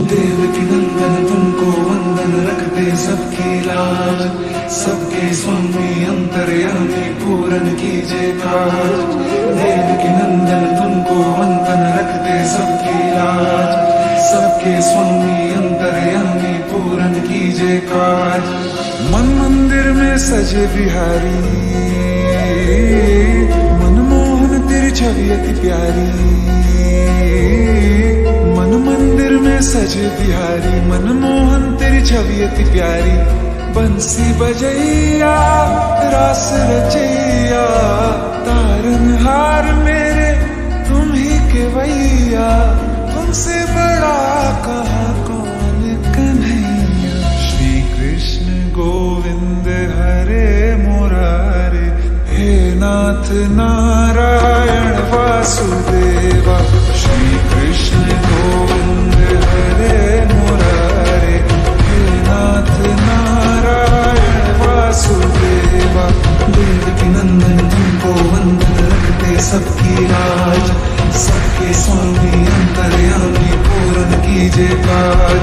देवकी नंदन तुमको वंदन रखते सबकी लाज, सबके स्वामी अंतर्यामी पूरन कीजे काज। देवकी नंदन तुमको वंदन रखते सबकी लाज, सबके स्वामी अंतर्यामी पूरन कीजे काज। मन मंदिर में सजे बिहारी, मनमोहन तेरी छवि अति प्यारी। मन मंदिर में सजे बिहारी, मनमोहन तेरी छवि अति प्यारी। बंसी बजैया रास रचैया, तारनहार मेरे तुम ही केवैया। तुमसे बड़ा कहा कौन कन्हैया। श्री कृष्ण गोविंद हरे मुरारे, हे नाथ नारायण वासुदेवा। श्री कृष्ण गोविंद हरे मुरारे, हे नाथ नारायण वासुदेवा। देवकी नंदन तुमको वंदन रखते सबकी लाज, सबके स्वामी अंतर्यामी पूरन कीजे काज।